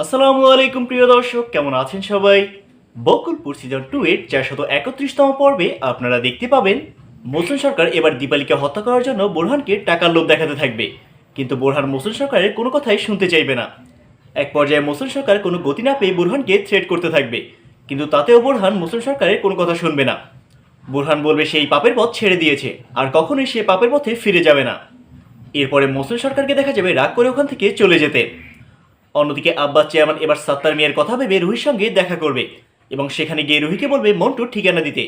আসসালামু আলাইকুম প্রিয় দর্শক, কেমন আছেন সবাই? বকুলপুর সিজন 2 এর 431তম পর্বে আপনারা দেখতে পাবেন মোসন সরকার এবার দীপালিকে হত্যা করার জন্য বোরহানকে টাকার লোভ দেখাতে থাকবে। কিন্তু বোরহান মোসন সরকারের কোনো কথাই শুনতে চাইবে না। এক পর্যায়ে মোসন সরকার কোনো গতি না পেয়ে বোরহানকে থ্রেট করতে থাকবে, কিন্তু তাতেও বোরহান মোসন সরকারের কোনো কথা শুনবে না। বোরহান বলবে সেই পাপের পথ ছেড়ে দিয়েছে আর কখনোই সে পাপের পথে ফিরে যাবে না। এরপরে মোসন সরকারকে দেখা যাবে রাগ করে ওখান থেকে চলে যেতে। অন্যদিকে আব্বাস চেয়ারম্যান এবার সাত্তার মিয়ার কথা ভেবে রুহির সঙ্গে দেখা করবে এবং সেখানে গিয়ে রুহিকে বলবে মন্টুর ঠিকানা দিতে।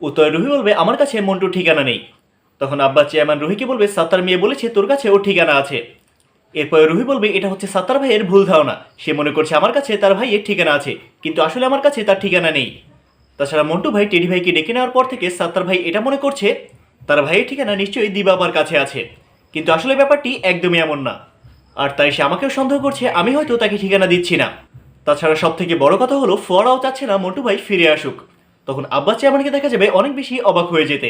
উত্তরে রুহি বলবে আমার কাছে মন্টুর ঠিকানা নেই। তখন আব্বাস চেয়ারম্যান রুহিকে বলবে সাত্তার মিয়া বলেছে তোর কাছে ওর ঠিকানা আছে। এরপরে রুহি বলবে এটা হচ্ছে সাত্তার ভাইয়ের ভুল ধারণা, সে মনে করছে আমার কাছে তার ভাইয়ের ঠিকানা আছে, কিন্তু আসলে আমার কাছে তার ঠিকানা নেই। তাছাড়া মন্টু ভাই টেডি ভাইকে ডেকে নেওয়ার পর থেকে সাত্তার ভাই এটা মনে করছে তার ভাইয়ের ঠিকানা নিশ্চয়ই দিবা আপার কাছে আছে, কিন্তু আসলে ব্যাপারটি একদমই এমন না। আর তাই সে আমাকেও সন্দেহ করছে আমি হয়তো তাকে ঠিকানা দিচ্ছি না। তাছাড়া সব থেকে বড় কথা হলো ফোয়ারাও চাচ্ছে না মন্টু ভাই ফিরে আসুক। তখন আব্বাস চেয়ারম্যানকে দেখা যাবে অনেক বেশি অবাক হয়ে যেতে।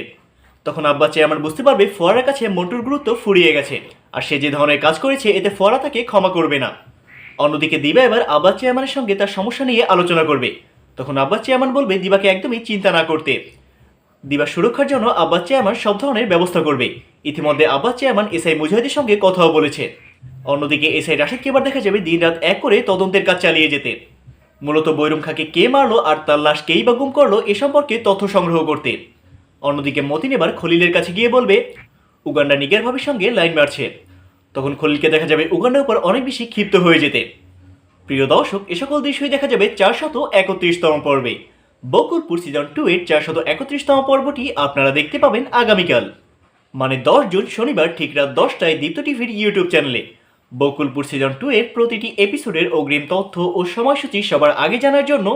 তখন আব্বাস চেয়ারম্যান বুঝতে পারবে ফোয়ারার কাছে মন্টুর গুরুত্ব ফুরিয়ে গেছে, আর সে যে ধরনের কাজ করেছে এতে ফোয়ারা তাকে ক্ষমা করবে না। অন্যদিকে দিবা এবার আব্বাস চেয়ারম্যানের সঙ্গে তার সমস্যা নিয়ে আলোচনা করবে। তখন আব্বাস চেয়ারম্যান বলবে দিবাকে একদমই চিন্তা না করতে। দিবা সুরক্ষার জন্য আব্বাস চেয়ারম্যান সব ধরনের ব্যবস্থা করবে। ইতিমধ্যে আব্বাস চেয়ারম্যান এসআই মুজাহিদের সঙ্গে কথাও বলেছে। অন্যদিকে এসআই রাশেদকে এবার দেখা যাবে দিনরাত এক করে তদন্তের কাজ চালিয়ে যেতে, মূলত বৈরম খাঁকে কে মারলো আর তার লাশ কেই বা গুম করলো এ সম্পর্কে তথ্য সংগ্রহ করতে। অন্যদিকে মতিন এবার খলিলের কাছে গিয়ে বলবে উগান্ডা নিগার ভাবির সঙ্গে লাইন মারছে। তখন খলিলকে দেখা যাবে উগান্ডার উপর অনেক বেশি ক্ষিপ্ত হয়ে যেতে। প্রিয় দর্শক, এ সকল দৃশ্যই দেখা যাবে 431তম পর্বে। বকুলপুর সিজন 2 এর 431তম পর্বটি আপনারা দেখতে পাবেন আগামীকাল, মানে 10 জুন শনিবার ঠিক রাত 10টায় দীপ্ত টিভির ইউটিউব চ্যানেলে। বকুলপুর সিজন 2 এর প্রতিটি এপিসোডের অগ্রিম তথ্য ও সময়সূচি সবার আগে জানার জন্য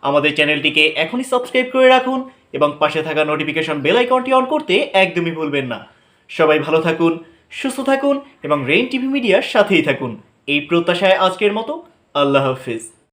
আমাদের চ্যানেলটিকে এখনই সাবস্ক্রাইব করে রাখুন এবং পাশে থাকা নোটিফিকেশন বেল আইকনটি অন করতে একদমই ভুলবেন না। সবাই ভালো থাকুন, সুস্থ থাকুন এবং রেইন টিভি মিডিয়ার সাথেই থাকুন, এই প্রত্যাশায় আজকের মতো আল্লাহ হাফিজ।